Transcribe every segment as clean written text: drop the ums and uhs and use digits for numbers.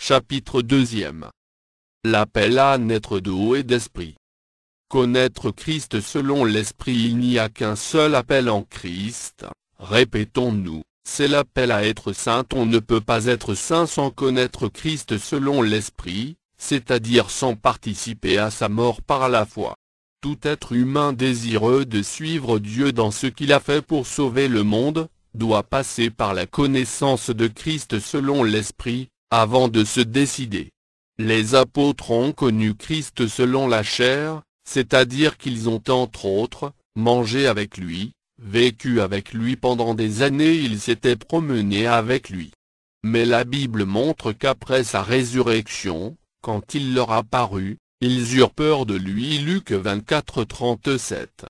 Chapitre 2. L'appel à naître d'eau et d'esprit. Connaître Christ selon l'Esprit. Il n'y a qu'un seul appel en Christ, répétons-nous, c'est l'appel à être saint. On ne peut pas être saint sans connaître Christ selon l'Esprit, c'est-à-dire sans participer à sa mort par la foi. Tout être humain désireux de suivre Dieu dans ce qu'il a fait pour sauver le monde, doit passer par la connaissance de Christ selon l'Esprit, avant de se décider. Les apôtres ont connu Christ selon la chair, c'est-à-dire qu'ils ont entre autres, mangé avec lui, vécu avec lui pendant des années, ils s'étaient promenés avec lui. Mais la Bible montre qu'après sa résurrection, quand il leur apparut, ils eurent peur de lui. Luc 24, 37.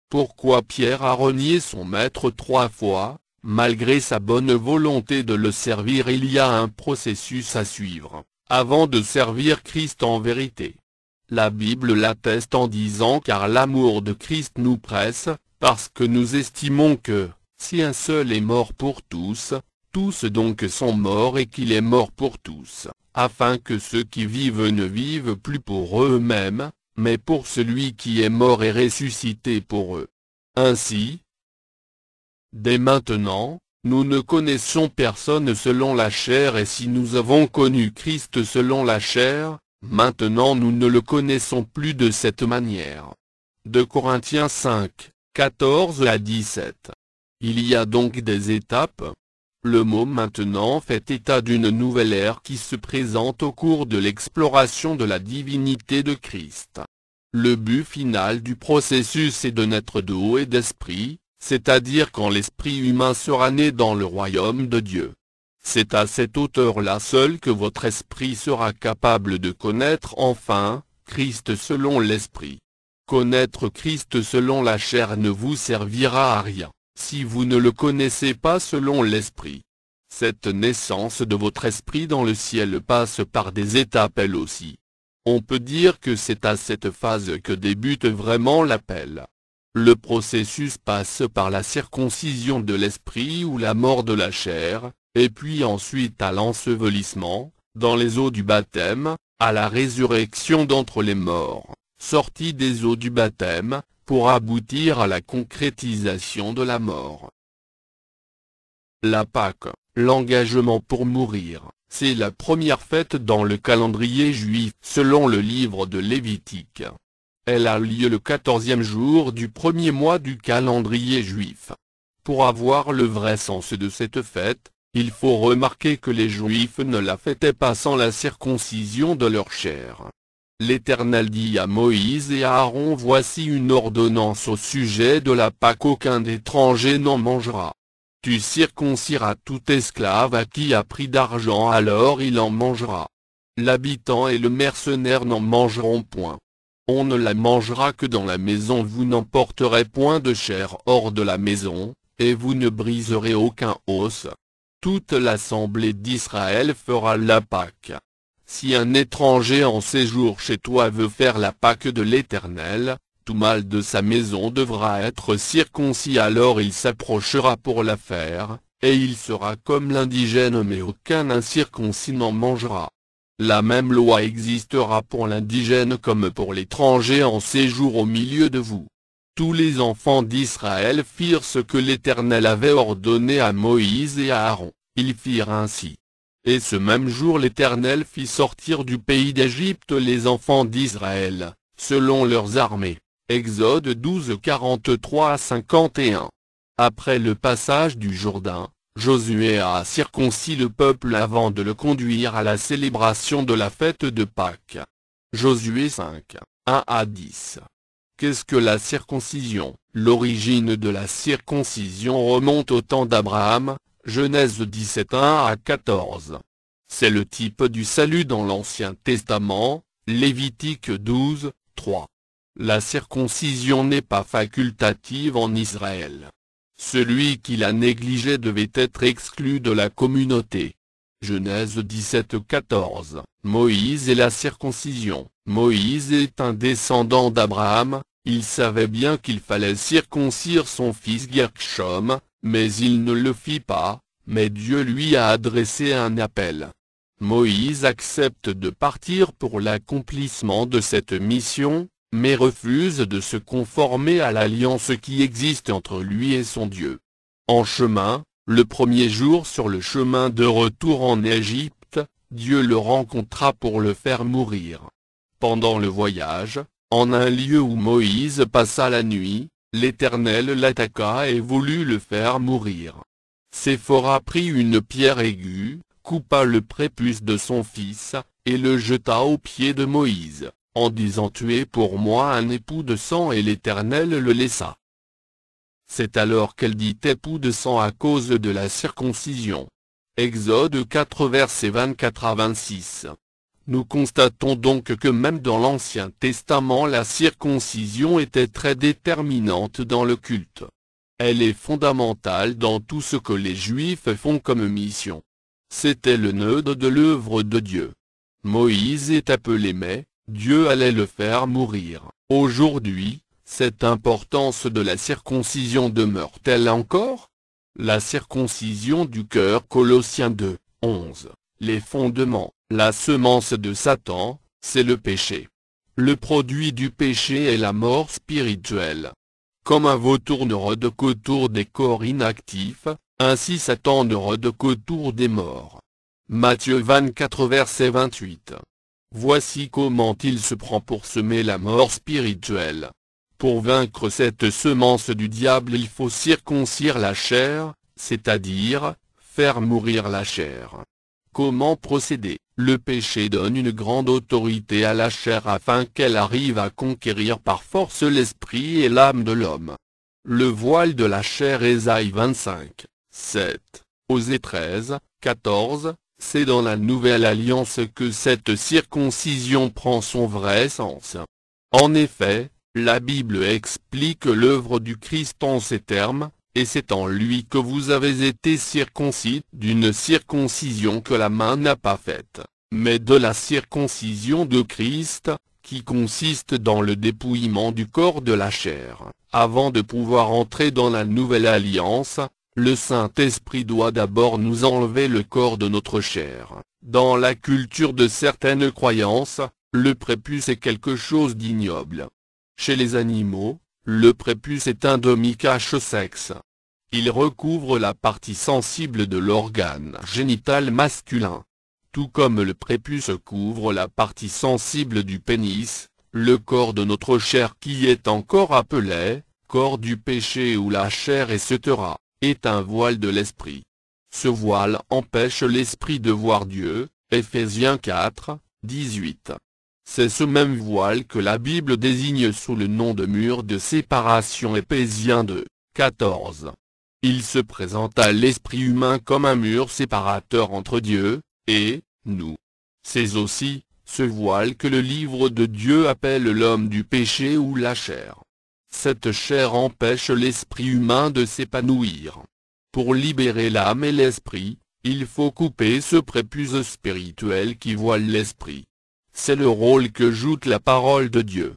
Pourquoi Pierre a renié son maître 3 fois, malgré sa bonne volonté de le servir? Il y a un processus à suivre, avant de servir Christ en vérité. La Bible l'atteste en disant: car l'amour de Christ nous presse, parce que nous estimons que, si un seul est mort pour tous, tous donc sont morts, et qu'il est mort pour tous, afin que ceux qui vivent ne vivent plus pour eux-mêmes, mais pour celui qui est mort et ressuscité pour eux. Ainsi, dès maintenant, nous ne connaissons personne selon la chair, et si nous avons connu Christ selon la chair, maintenant nous ne le connaissons plus de cette manière. 2 Corinthiens 5, 14 à 17. Il y a donc des étapes. Le mot maintenant fait état d'une nouvelle ère qui se présente au cours de l'exploration de la divinité de Christ. Le but final du processus est de naître d'eau et d'esprit, c'est-à-dire quand l'esprit humain sera né dans le royaume de Dieu. C'est à cette hauteur-là seul que votre esprit sera capable de connaître enfin Christ selon l'esprit. Connaître Christ selon la chair ne vous servira à rien, si vous ne le connaissez pas selon l'esprit. Cette naissance de votre esprit dans le ciel passe par des étapes elle aussi. On peut dire que c'est à cette phase que débute vraiment l'appel. Le processus passe par la circoncision de l'esprit ou la mort de la chair, et puis ensuite à l'ensevelissement, dans les eaux du baptême, à la résurrection d'entre les morts, sortie des eaux du baptême, pour aboutir à la concrétisation de la mort. La Pâque, l'engagement pour mourir, c'est la première fête dans le calendrier juif selon le livre de Lévitique. Elle a lieu le 14e jour du premier mois du calendrier juif. Pour avoir le vrai sens de cette fête, il faut remarquer que les Juifs ne la fêtaient pas sans la circoncision de leur chair. L'Éternel dit à Moïse et à Aaron: voici une ordonnance au sujet de la Pâque, aucun étranger n'en mangera. Tu circonciras tout esclave à qui a pris d'argent, alors il en mangera. L'habitant et le mercenaire n'en mangeront point. On ne la mangera que dans la maison, vous n'emporterez point de chair hors de la maison, et vous ne briserez aucun os. Toute l'assemblée d'Israël fera la Pâque. Si un étranger en séjour chez toi veut faire la Pâque de l'Éternel, tout mâle de sa maison devra être circoncis, alors il s'approchera pour la faire, et il sera comme l'indigène, mais aucun incirconcis n'en mangera. La même loi existera pour l'indigène comme pour l'étranger en séjour au milieu de vous. Tous les enfants d'Israël firent ce que l'Éternel avait ordonné à Moïse et à Aaron, ils firent ainsi. Et ce même jour l'Éternel fit sortir du pays d'Égypte les enfants d'Israël, selon leurs armées. Exode 12, 43 à 51. Après le passage du Jourdain, Josué a circoncis le peuple avant de le conduire à la célébration de la fête de Pâques. Josué 5, 1 à 10. Qu'est-ce que la circoncision? L'origine de la circoncision remonte au temps d'Abraham, Genèse 17, 1 à 14. C'est le type du salut dans l'Ancien Testament, Lévitique 12, 3. La circoncision n'est pas facultative en Israël. Celui qui la négligeait devait être exclu de la communauté. Genèse 17, 14. Moïse et la circoncision. Moïse est un descendant d'Abraham, il savait bien qu'il fallait circoncire son fils Gershom, mais il ne le fit pas, mais Dieu lui a adressé un appel. Moïse accepte de partir pour l'accomplissement de cette mission, mais refuse de se conformer à l'alliance qui existe entre lui et son Dieu. En chemin, le premier jour sur le chemin de retour en Égypte, Dieu le rencontra pour le faire mourir. Pendant le voyage, en un lieu où Moïse passa la nuit, l'Éternel l'attaqua et voulut le faire mourir. Séphora prit une pierre aiguë, coupa le prépuce de son fils, et le jeta aux pieds de Moïse, en disant « Tu es pour moi un époux de sang » et l'Éternel le laissa. C'est alors qu'elle dit époux de sang à cause de la circoncision. Exode 4 versets 24 à 26. Nous constatons donc que même dans l'Ancien Testament la circoncision était très déterminante dans le culte. Elle est fondamentale dans tout ce que les Juifs font comme mission. C'était le nœud de l'œuvre de Dieu. Moïse est appelé mais, Dieu allait le faire mourir. Aujourd'hui, cette importance de la circoncision demeure-t-elle encore? La circoncision du cœur Colossiens 2, 11. Les fondements, la semence de Satan, c'est le péché. Le produit du péché est la mort spirituelle. Comme un vautour ne rôde qu'autour des corps inactifs, ainsi Satan ne rôde qu'autour des morts. Matthieu 24 verset 28. Voici comment il se prend pour semer la mort spirituelle. Pour vaincre cette semence du diable il faut circoncire la chair, c'est-à-dire, faire mourir la chair. Comment procéder? Le péché donne une grande autorité à la chair afin qu'elle arrive à conquérir par force l'esprit et l'âme de l'homme. Le voile de la chair Ésaïe 25, 7, Osée 13, 14, c'est dans la nouvelle alliance que cette circoncision prend son vrai sens. En effet, la Bible explique l'œuvre du Christ en ces termes, et c'est en lui que vous avez été circoncis d'une circoncision que la main n'a pas faite, mais de la circoncision de Christ, qui consiste dans le dépouillement du corps de la chair. Avant de pouvoir entrer dans la nouvelle alliance, le Saint-Esprit doit d'abord nous enlever le corps de notre chair. Dans la culture de certaines croyances, le prépuce est quelque chose d'ignoble. Chez les animaux, le prépuce est un demi-cache-sexe. Il recouvre la partie sensible de l'organe génital masculin. Tout comme le prépuce couvre la partie sensible du pénis, le corps de notre chair qui est encore appelé corps du péché ou la chair etc., est un voile de l'esprit. Ce voile empêche l'esprit de voir Dieu, Ephésiens 4, 18. C'est ce même voile que la Bible désigne sous le nom de mur de séparation Éphésiens 2, 14. Il se présente à l'esprit humain comme un mur séparateur entre Dieu et nous. C'est aussi ce voile que le livre de Dieu appelle l'homme du péché ou la chair. Cette chair empêche l'esprit humain de s'épanouir. Pour libérer l'âme et l'esprit, il faut couper ce prépuce spirituel qui voile l'esprit. C'est le rôle que joue la parole de Dieu.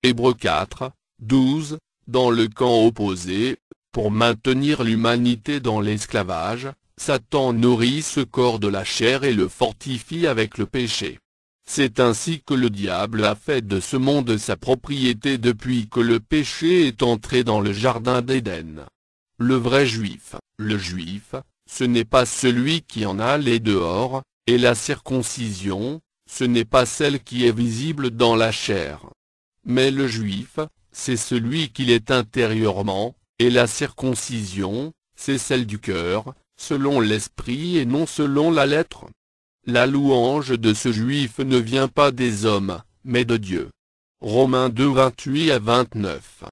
Hébreux 4, 12, dans le camp opposé, pour maintenir l'humanité dans l'esclavage, Satan nourrit ce corps de la chair et le fortifie avec le péché. C'est ainsi que le diable a fait de ce monde sa propriété depuis que le péché est entré dans le jardin d'Éden. Le vrai juif, le juif, ce n'est pas celui qui en a les dehors, et la circoncision, ce n'est pas celle qui est visible dans la chair. Mais le juif, c'est celui qui l'est intérieurement, et la circoncision, c'est celle du cœur, selon l'esprit et non selon la lettre. La louange de ce juif ne vient pas des hommes, mais de Dieu. Romains 2 28 à 29.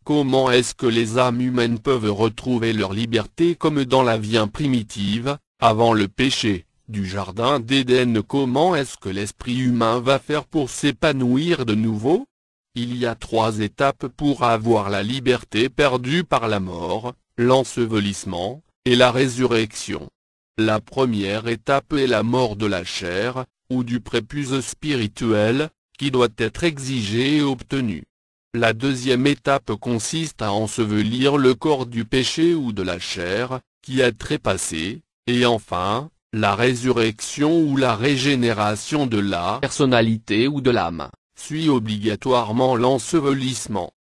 Comment est-ce que les âmes humaines peuvent retrouver leur liberté comme dans la vie primitive, avant le péché du jardin d'Éden? Comment est-ce que l'esprit humain va faire pour s'épanouir de nouveau? Il y a 3 étapes pour avoir la liberté perdue par la mort, l'ensevelissement, et la résurrection. La première étape est la mort de la chair, ou du prépuce spirituel, qui doit être exigé et obtenu. La deuxième étape consiste à ensevelir le corps du péché ou de la chair, qui a trépassé, et enfin, La résurrection ou la régénération de la personnalité ou de l'âme suit obligatoirement l'ensevelissement.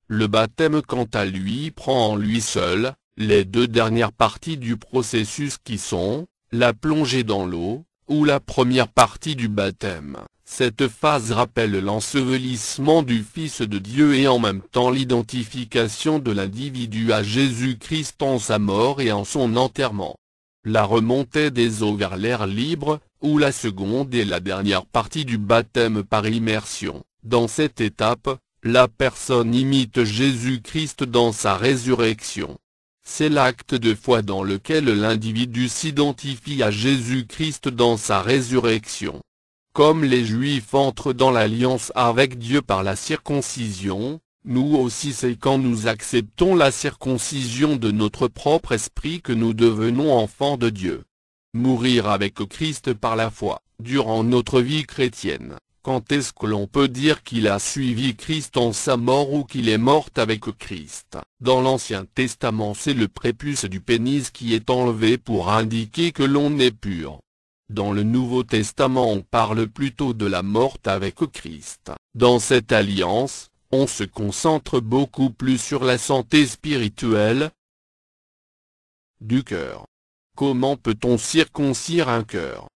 Le baptême quant à lui prend en lui seul les deux dernières parties du processus qui sont la plongée dans l'eau, ou la première partie du baptême. Cette phase rappelle l'ensevelissement du Fils de Dieu et en même temps l'identification de l'individu à Jésus-Christ en sa mort et en son enterrement. La remontée des eaux vers l'air libre, ou la seconde et la dernière partie du baptême par immersion. Dans cette étape, la personne imite Jésus-Christ dans sa résurrection. C'est l'acte de foi dans lequel l'individu s'identifie à Jésus-Christ dans sa résurrection. Comme les Juifs entrent dans l'alliance avec Dieu par la circoncision, nous aussi c'est quand nous acceptons la circoncision de notre propre esprit que nous devenons enfants de Dieu. Mourir avec Christ par la foi, durant notre vie chrétienne. Quand est-ce que l'on peut dire qu'il a suivi Christ en sa mort ou qu'il est mort avec Christ? Dans l'Ancien Testament c'est le prépuce du pénis qui est enlevé pour indiquer que l'on est pur. Dans le Nouveau Testament on parle plutôt de la mort avec Christ. Dans cette alliance, on se concentre beaucoup plus sur la santé spirituelle du cœur. Comment peut-on circoncire un cœur?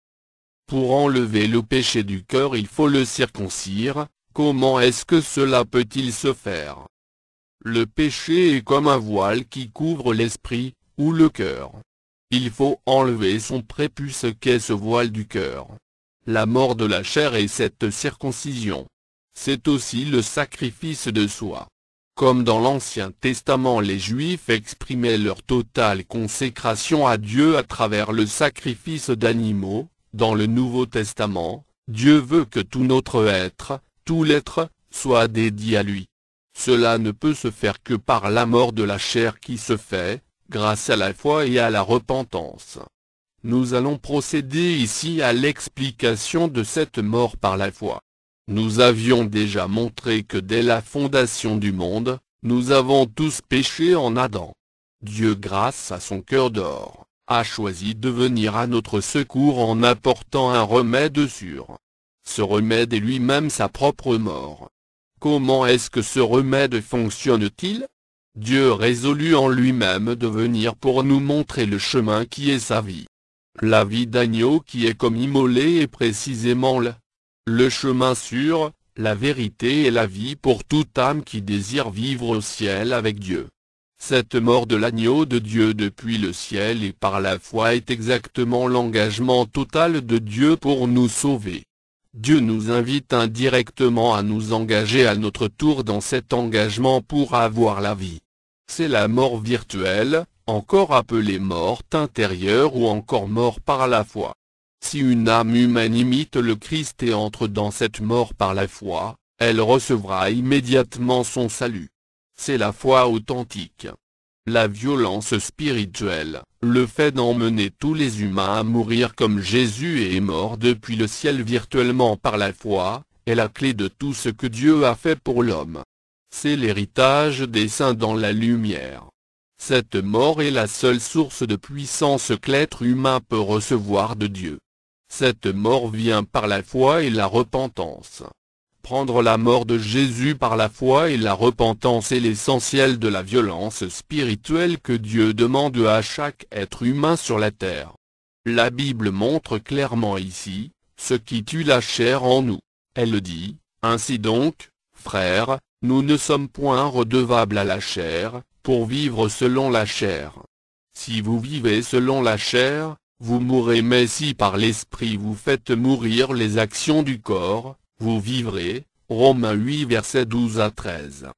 Pour enlever le péché du cœur il faut le circoncire. Comment est-ce que cela peut-il se faire? Le péché est comme un voile qui couvre l'esprit, ou le cœur. Il faut enlever son prépuce qu'est ce voile du cœur. La mort de la chair est cette circoncision. C'est aussi le sacrifice de soi. Comme dans l'Ancien Testament les Juifs exprimaient leur totale consécration à Dieu à travers le sacrifice d'animaux, dans le Nouveau Testament, Dieu veut que tout notre être, tout l'être, soit dédié à lui. Cela ne peut se faire que par la mort de la chair qui se fait, grâce à la foi et à la repentance. Nous allons procéder ici à l'explication de cette mort par la foi. Nous avions déjà montré que dès la fondation du monde, nous avons tous péché en Adam. Dieu, grâce à son cœur d'or, a choisi de venir à notre secours en apportant un remède sûr. Ce remède est lui-même sa propre mort. Comment est-ce que ce remède fonctionne-t-il? Dieu résolut en lui-même de venir pour nous montrer le chemin qui est sa vie. La vie d'agneau qui est comme immolé est précisément le chemin sûr, la vérité et la vie pour toute âme qui désire vivre au ciel avec Dieu. Cette mort de l'agneau de Dieu depuis le ciel et par la foi est exactement l'engagement total de Dieu pour nous sauver. Dieu nous invite indirectement à nous engager à notre tour dans cet engagement pour avoir la vie. C'est la mort virtuelle, encore appelée mort intérieure ou encore mort par la foi. Si une âme humaine imite le Christ et entre dans cette mort par la foi, elle recevra immédiatement son salut. C'est la foi authentique. La violence spirituelle, le fait d'emmener tous les humains à mourir comme Jésus est mort depuis le ciel virtuellement par la foi, est la clé de tout ce que Dieu a fait pour l'homme. C'est l'héritage des saints dans la lumière. Cette mort est la seule source de puissance que l'être humain peut recevoir de Dieu. Cette mort vient par la foi et la repentance. Prendre la mort de Jésus par la foi et la repentance est l'essentiel de la violence spirituelle que Dieu demande à chaque être humain sur la terre. La Bible montre clairement ici, ce qui tue la chair en nous. Elle dit, « Ainsi donc, frères, nous ne sommes point redevables à la chair, pour vivre selon la chair. Si vous vivez selon la chair, vous mourrez, mais si par l'esprit vous faites mourir les actions du corps, vous vivrez. » Romains 8 versets 12 à 13.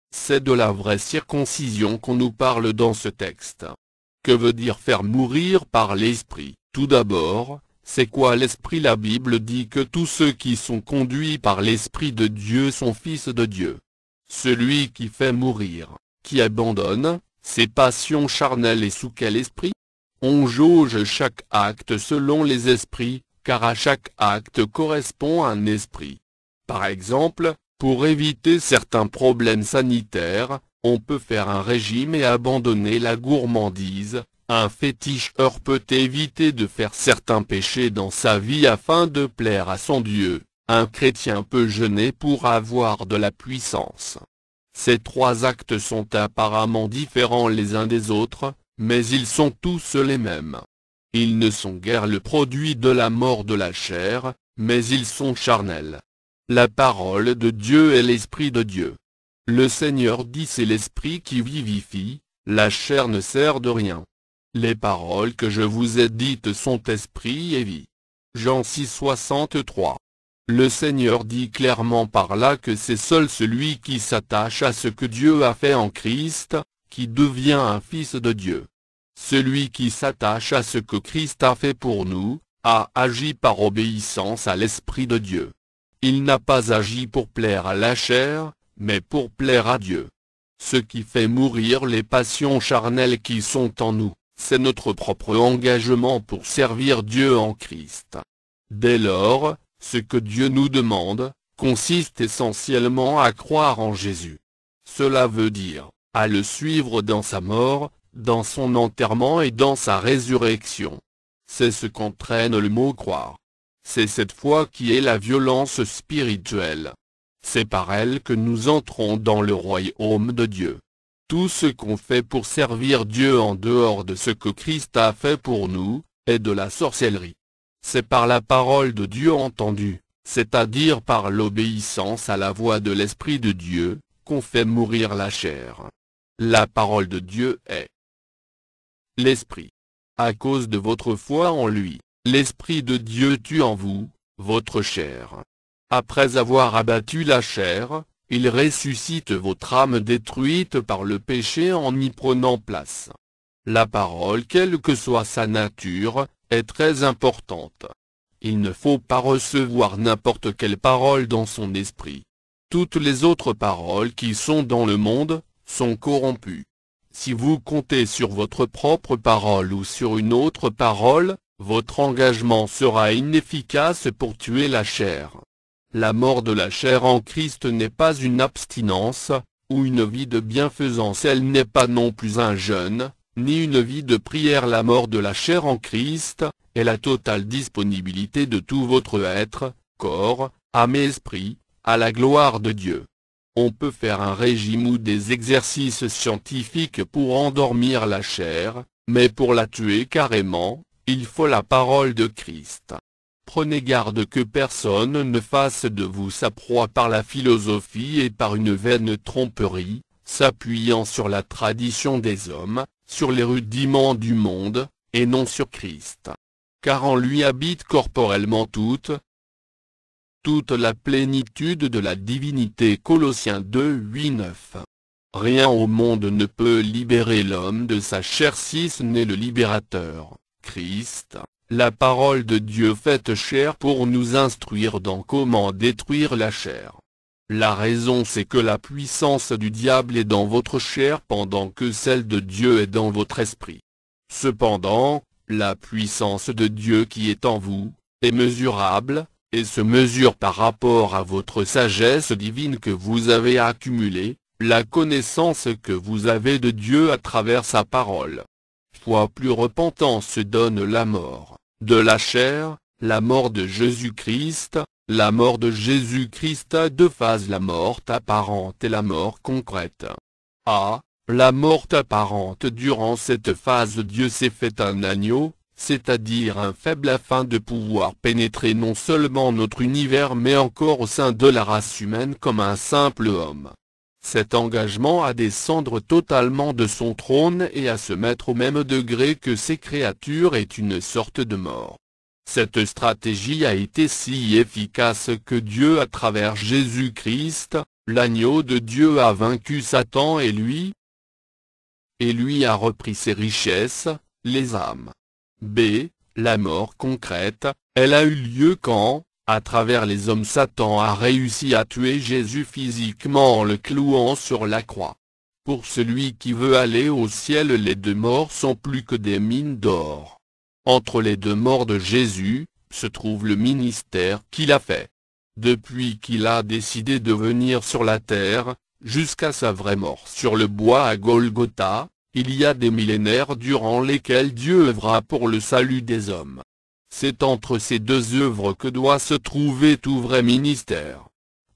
C'est de la vraie circoncision qu'on nous parle dans ce texte. Que veut dire faire mourir par l'esprit? Tout d'abord, c'est quoi l'esprit? La Bible dit que tous ceux qui sont conduits par l'esprit de Dieu sont fils de Dieu. Celui qui fait mourir, qui abandonne ses passions charnelles est sous quel esprit? On jauge chaque acte selon les esprits, car à chaque acte correspond un esprit. Par exemple, pour éviter certains problèmes sanitaires, on peut faire un régime et abandonner la gourmandise, Un féticheur peut éviter de faire certains péchés dans sa vie afin de plaire à son Dieu. Un chrétien peut jeûner pour avoir de la puissance. Ces trois actes sont apparemment différents les uns des autres, mais ils sont tous les mêmes. Ils ne sont guère le produit de la mort de la chair, mais ils sont charnels. La parole de Dieu est l'Esprit de Dieu. Le Seigneur dit c'est l'Esprit qui vivifie, la chair ne sert de rien. Les paroles que je vous ai dites sont esprit et vie. Jean 6,63. Le Seigneur dit clairement par là que c'est seul celui qui s'attache à ce que Dieu a fait en Christ, qui devient un fils de Dieu. Celui qui s'attache à ce que Christ a fait pour nous, a agi par obéissance à l'Esprit de Dieu. Il n'a pas agi pour plaire à la chair, mais pour plaire à Dieu. Ce qui fait mourir les passions charnelles qui sont en nous, c'est notre propre engagement pour servir Dieu en Christ. Dès lors, ce que Dieu nous demande, consiste essentiellement à croire en Jésus. Cela veut dire, à le suivre dans sa mort, dans son enterrement et dans sa résurrection. C'est ce qu'entraîne le mot croire. C'est cette foi qui est la violence spirituelle. C'est par elle que nous entrons dans le royaume de Dieu. Tout ce qu'on fait pour servir Dieu en dehors de ce que Christ a fait pour nous, est de la sorcellerie. C'est par la parole de Dieu entendue, c'est-à-dire par l'obéissance à la voix de l'Esprit de Dieu, qu'on fait mourir la chair. La parole de Dieu est l'Esprit. À cause de votre foi en lui, l'Esprit de Dieu tue en vous, votre chair. Après avoir abattu la chair, il ressuscite votre âme détruite par le péché en y prenant place. La parole, quelle que soit sa nature, est très importante. Il ne faut pas recevoir n'importe quelle parole dans son esprit. Toutes les autres paroles qui sont dans le monde, sont corrompues. Si vous comptez sur votre propre parole ou sur une autre parole, votre engagement sera inefficace pour tuer la chair. La mort de la chair en Christ n'est pas une abstinence, ou une vie de bienfaisance, elle n'est pas non plus un jeûne, ni une vie de prière. La mort de la chair en Christ, est la totale disponibilité de tout votre être, corps, âme et esprit, à la gloire de Dieu. On peut faire un régime ou des exercices scientifiques pour endormir la chair, mais pour la tuer carrément, il faut la parole de Christ. Prenez garde que personne ne fasse de vous sa proie par la philosophie et par une vaine tromperie, s'appuyant sur la tradition des hommes, sur les rudiments du monde, et non sur Christ. Car en lui habite corporellement toute la plénitude de la divinité. Colossiens 2:8-9. Rien au monde ne peut libérer l'homme de sa chair si ce n'est le libérateur, Christ, la parole de Dieu faite chair pour nous instruire dans comment détruire la chair. La raison c'est que la puissance du diable est dans votre chair pendant que celle de Dieu est dans votre esprit. Cependant, la puissance de Dieu qui est en vous, est mesurable, et se mesure par rapport à votre sagesse divine que vous avez accumulée, la connaissance que vous avez de Dieu à travers sa parole. Foi plus repentance donne la mort de la chair, la mort de Jésus-Christ. La mort de Jésus-Christ a deux phases, la mort apparente et la mort concrète. A. La mort apparente. Durant cette phase Dieu s'est fait un agneau, c'est-à-dire un faible afin de pouvoir pénétrer non seulement notre univers mais encore au sein de la race humaine comme un simple homme. Cet engagement à descendre totalement de son trône et à se mettre au même degré que ses créatures est une sorte de mort. Cette stratégie a été si efficace que Dieu à travers Jésus-Christ, l'agneau de Dieu a vaincu Satan et lui a repris ses richesses, les âmes. B. La mort concrète, elle a eu lieu quand, à travers les hommes Satan a réussi à tuer Jésus physiquement en le clouant sur la croix. Pour celui qui veut aller au ciel les deux morts sont plus que des mines d'or. Entre les deux morts de Jésus, se trouve le ministère qu'il a fait. Depuis qu'il a décidé de venir sur la terre, jusqu'à sa vraie mort sur le bois à Golgotha, Il y a des millénaires durant lesquels Dieu œuvra pour le salut des hommes. C'est entre ces deux œuvres que doit se trouver tout vrai ministère.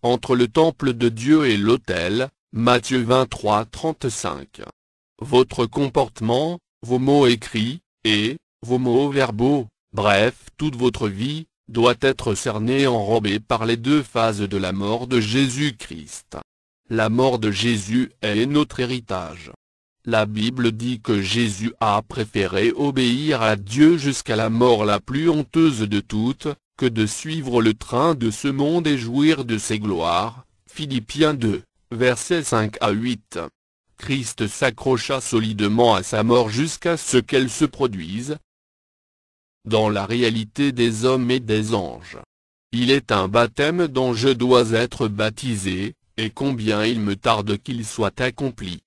Entre le temple de Dieu et l'autel, Matthieu 23, 35. Votre comportement, vos mots écrits, et, vos mots verbaux, bref toute votre vie, doit être cernée et enrobée par les deux phases de la mort de Jésus-Christ. La mort de Jésus est notre héritage. La Bible dit que Jésus a préféré obéir à Dieu jusqu'à la mort la plus honteuse de toutes, que de suivre le train de ce monde et jouir de ses gloires. Philippiens 2, versets 5 à 8. Christ s'accrocha solidement à sa mort jusqu'à ce qu'elle se produise dans la réalité des hommes et des anges. Il est un baptême dont je dois être baptisé, et combien il me tarde qu'il soit accompli.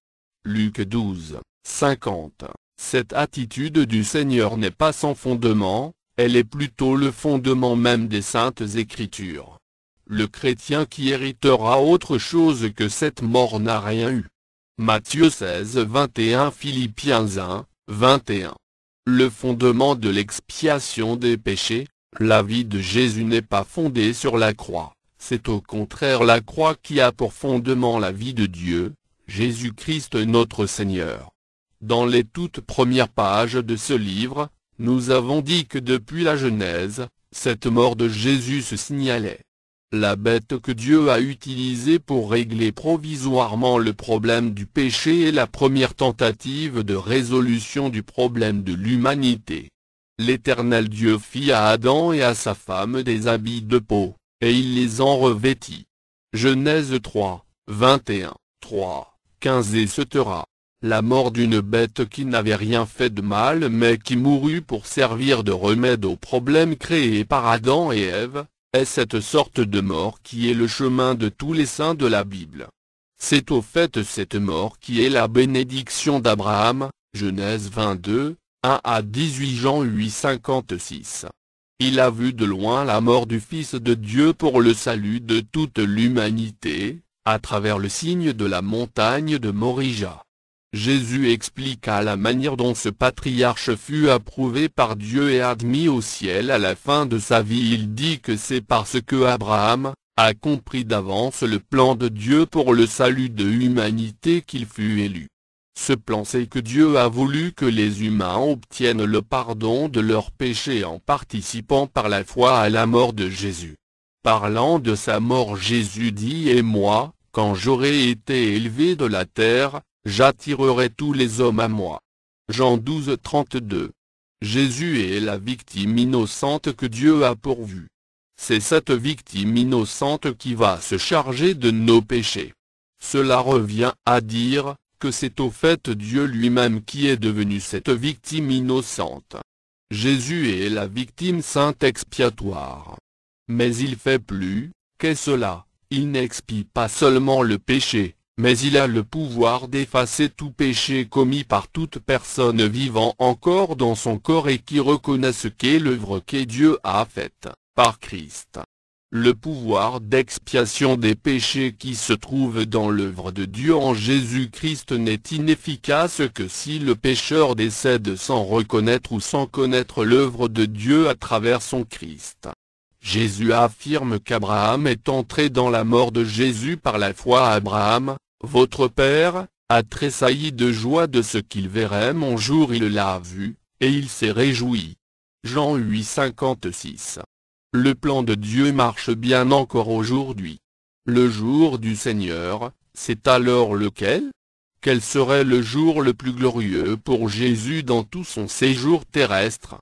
Luc 12, 50. Cette attitude du Seigneur n'est pas sans fondement, elle est plutôt le fondement même des Saintes Écritures. Le chrétien qui héritera autre chose que cette mort n'a rien eu. Matthieu 16, 21, Philippiens 1, 21. Le fondement de l'expiation des péchés, la vie de Jésus n'est pas fondée sur la croix, c'est au contraire la croix qui a pour fondement la vie de Dieu, Jésus-Christ notre Seigneur. Dans les toutes premières pages de ce livre, nous avons dit que depuis la Genèse, cette mort de Jésus se signalait. La bête que Dieu a utilisée pour régler provisoirement le problème du péché est la première tentative de résolution du problème de l'humanité. L'Éternel Dieu fit à Adam et à sa femme des habits de peau, et il les en revêtit. Genèse 3, 21, 3, 15 etc. La mort d'une bête qui n'avait rien fait de mal mais qui mourut pour servir de remède aux problèmes créés par Adam et Ève, est cette sorte de mort qui est le chemin de tous les saints de la Bible. C'est au fait cette mort qui est la bénédiction d'Abraham, Genèse 22, 1 à 18 Jean 8, 56. Il a vu de loin la mort du Fils de Dieu pour le salut de toute l'humanité, à travers le signe de la montagne de Morija. Jésus expliqua la manière dont ce patriarche fut approuvé par Dieu et admis au ciel à la fin de sa vie. Il dit que c'est parce que Abraham a compris d'avance le plan de Dieu pour le salut de l'humanité qu'il fut élu. Ce plan c'est que Dieu a voulu que les humains obtiennent le pardon de leurs péchés en participant par la foi à la mort de Jésus. Parlant de sa mort, Jésus dit « Et moi, quand j'aurai été élevé de la terre, j'attirerai tous les hommes à moi. » Jean 12, 32. Jésus est la victime innocente que Dieu a pourvue. C'est cette victime innocente qui va se charger de nos péchés. Cela revient à dire que c'est au fait Dieu lui-même qui est devenu cette victime innocente. Jésus est la victime sainte expiatoire. Mais il fait plus que cela, il n'expie pas seulement le péché, mais il a le pouvoir d'effacer tout péché commis par toute personne vivant encore dans son corps et qui reconnaît ce qu'est l'œuvre que Dieu a faite, par Christ. Le pouvoir d'expiation des péchés qui se trouve dans l'œuvre de Dieu en Jésus-Christ n'est inefficace que si le pécheur décède sans reconnaître ou sans connaître l'œuvre de Dieu à travers son Christ. Jésus affirme qu'Abraham est entré dans la mort de Jésus par la foi. Abraham, votre père, a tressailli de joie de ce qu'il verrait mon jour. Il l'a vu, et il s'est réjoui. Jean 8, 56. Le plan de Dieu marche bien encore aujourd'hui. Le jour du Seigneur, c'est alors lequel? Quel serait le jour le plus glorieux pour Jésus dans tout son séjour terrestre?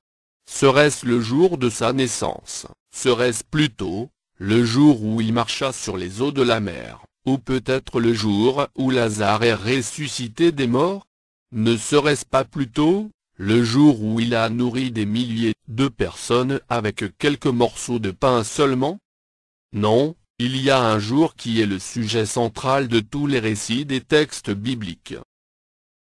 Serait-ce le jour de sa naissance? Serait-ce plutôt le jour où il marcha sur les eaux de la mer, ou peut-être le jour où Lazare est ressuscité des morts? Ne serait-ce pas plutôt le jour où il a nourri des milliers de personnes avec quelques morceaux de pain seulement? Non, il y a un jour qui est le sujet central de tous les récits des textes bibliques.